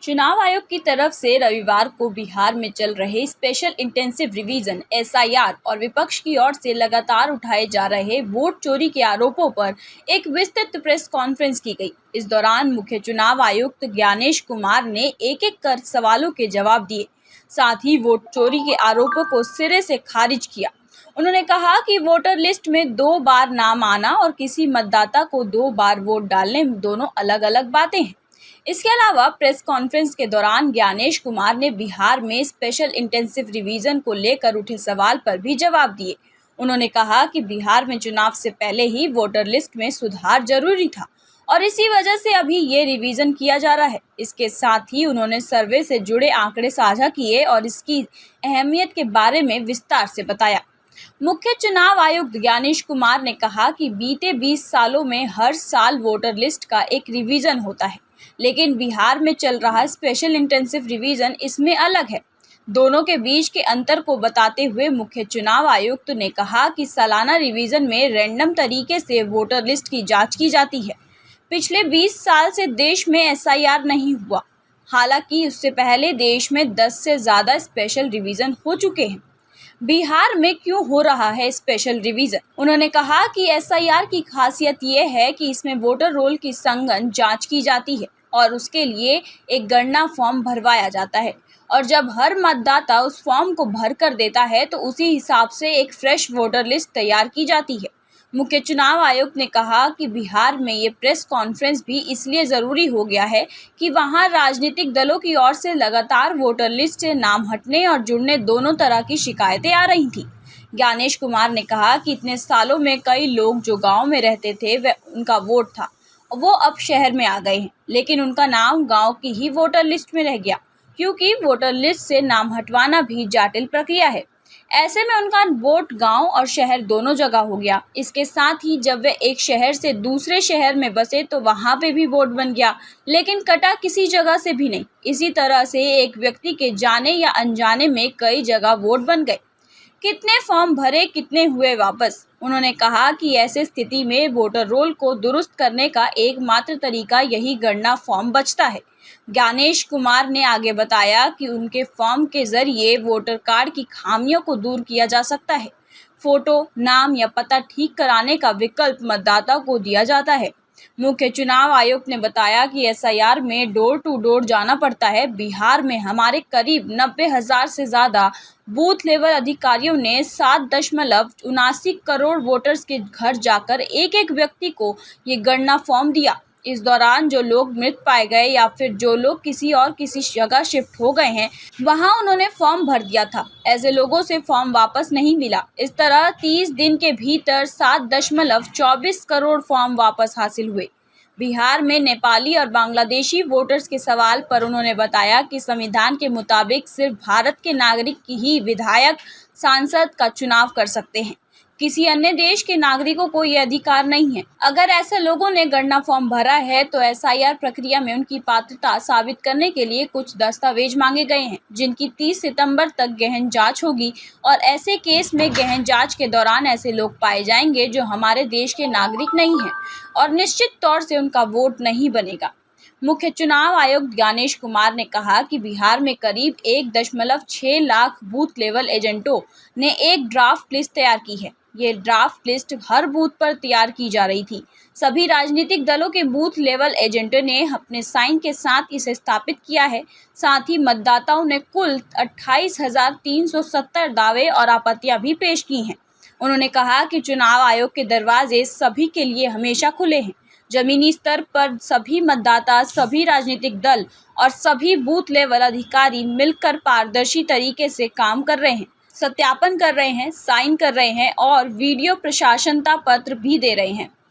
चुनाव आयोग की तरफ से रविवार को बिहार में चल रहे स्पेशल इंटेंसिव रिवीजन (एसआईआर) और विपक्ष की ओर से लगातार उठाए जा रहे वोट चोरी के आरोपों पर एक विस्तृत प्रेस कॉन्फ्रेंस की गई। इस दौरान मुख्य चुनाव आयुक्त ज्ञानेश कुमार ने एक-एक कर सवालों के जवाब दिए, साथ ही वोट चोरी के आरोपों को सिरे से खारिज किया। उन्होंने कहा कि वोटर लिस्ट में 2 बार नाम आना और किसी मतदाता को 2 बार वोट डालने दोनों अलग-अलग बातें हैं। इसके अलावा प्रेस कॉन्फ्रेंस के दौरान ज्ञानेश कुमार ने बिहार में स्पेशल इंटेंसिव रिवीजन को लेकर उठे सवाल पर भी जवाब दिए। उन्होंने कहा कि बिहार में चुनाव से पहले ही वोटर लिस्ट में सुधार जरूरी था और इसी वजह से अभी ये रिवीजन किया जा रहा है। इसके साथ ही उन्होंने सर्वे से जुड़े आंकड़े साझा किए और इसकी अहमियत के बारे में विस्तार से बताया। मुख्य चुनाव आयुक्त ज्ञानेश कुमार ने कहा कि बीते 20 सालों में हर साल वोटर लिस्ट का एक रिवीजन होता है, लेकिन बिहार में चल रहा स्पेशल इंटेंसिव रिवीजन इसमें अलग है। दोनों के बीच के अंतर को बताते हुए मुख्य चुनाव आयुक्त ने कहा कि सालाना रिवीजन में रैंडम तरीके से वोटर लिस्ट की जांच की जाती है। पिछले 20 साल से देश में एसआईआर नहीं हुआ, हालांकि उससे पहले देश में 10 से ज़्यादा स्पेशल रिवीजन हो चुके हैं। बिहार में क्यों हो रहा है स्पेशल रिवीजन? उन्होंने कहा कि एसआईआर की खासियत ये है कि इसमें वोटर रोल की संगत जांच की जाती है और उसके लिए एक गणना फॉर्म भरवाया जाता है और जब हर मतदाता उस फॉर्म को भर कर देता है तो उसी हिसाब से एक फ्रेश वोटर लिस्ट तैयार की जाती है। मुख्य चुनाव आयुक्त ने कहा कि बिहार में ये प्रेस कॉन्फ्रेंस भी इसलिए ज़रूरी हो गया है कि वहाँ राजनीतिक दलों की ओर से लगातार वोटर लिस्ट से नाम हटने और जुड़ने दोनों तरह की शिकायतें आ रही थी। ज्ञानेश कुमार ने कहा कि इतने सालों में कई लोग जो गांव में रहते थे वह उनका वोट था, वो अब शहर में आ गए हैं, लेकिन उनका नाम गाँव की ही वोटर लिस्ट में रह गया, क्योंकि वोटर लिस्ट से नाम हटवाना भी जटिल प्रक्रिया है। ऐसे में उनका वोट गांव और शहर दोनों जगह हो गया। इसके साथ ही जब वे एक शहर से दूसरे शहर में बसे तो वहां पे भी वोट बन गया, लेकिन कटा किसी जगह से भी नहीं। इसी तरह से एक व्यक्ति के जाने या अनजाने में कई जगह वोट बन गए। कितने फॉर्म भरे, कितने हुए वापस? उन्होंने कहा कि ऐसे स्थिति में वोटर रोल को दुरुस्त करने का एकमात्र तरीका यही गणना फॉर्म बचता है। ज्ञानेश कुमार ने आगे बताया कि उनके फॉर्म के जरिए वोटर कार्ड की खामियों को दूर किया जा सकता है। फोटो, नाम या पता ठीक कराने का विकल्प मतदाता को दिया जाता है। मुख्य चुनाव आयुक्त ने बताया कि एसआईआर में डोर टू डोर जाना पड़ता है। बिहार में हमारे करीब 90,000 से ज़्यादा बूथ लेवल अधिकारियों ने 7.79 करोड़ वोटर्स के घर जाकर एक-एक व्यक्ति को ये गणना फॉर्म दिया। इस दौरान जो लोग मृत पाए गए या फिर जो लोग किसी जगह शिफ्ट हो गए हैं, वहां उन्होंने फॉर्म भर दिया था। ऐसे लोगों से फॉर्म वापस नहीं मिला। इस तरह 30 दिन के भीतर 7.24 करोड़ फॉर्म वापस हासिल हुए। बिहार में नेपाली और बांग्लादेशी वोटर्स के सवाल पर उन्होंने बताया कि संविधान के मुताबिक सिर्फ भारत के नागरिक ही विधायक, सांसद का चुनाव कर सकते हैं। किसी अन्य देश के नागरिकों को ये अधिकार नहीं है। अगर ऐसे लोगों ने गणना फॉर्म भरा है तो एसआईआर प्रक्रिया में उनकी पात्रता साबित करने के लिए कुछ दस्तावेज मांगे गए हैं, जिनकी 30 सितंबर तक गहन जांच होगी और ऐसे केस में गहन जांच के दौरान ऐसे लोग पाए जाएंगे जो हमारे देश के नागरिक नहीं हैं और निश्चित तौर से उनका वोट नहीं बनेगा। मुख्य चुनाव आयुक्त ज्ञानेश कुमार ने कहा कि बिहार में करीब 1.6 लाख बूथ लेवल एजेंटों ने एक ड्राफ्ट लिस्ट तैयार की है। ये ड्राफ्ट लिस्ट हर बूथ पर तैयार की जा रही थी। सभी राजनीतिक दलों के बूथ लेवल एजेंटों ने अपने साइन के साथ इसे स्थापित किया है। साथ ही मतदाताओं ने कुल 28,370 दावे और आपत्तियां भी पेश की हैं। उन्होंने कहा कि चुनाव आयोग के दरवाजे सभी के लिए हमेशा खुले हैं। जमीनी स्तर पर सभी मतदाता, सभी राजनीतिक दल और सभी बूथ लेवल अधिकारी मिलकर पारदर्शी तरीके से काम कर रहे हैं, सत्यापन कर रहे हैं, साइन कर रहे हैं और वीडियो प्रशासनता पत्र भी दे रहे हैं।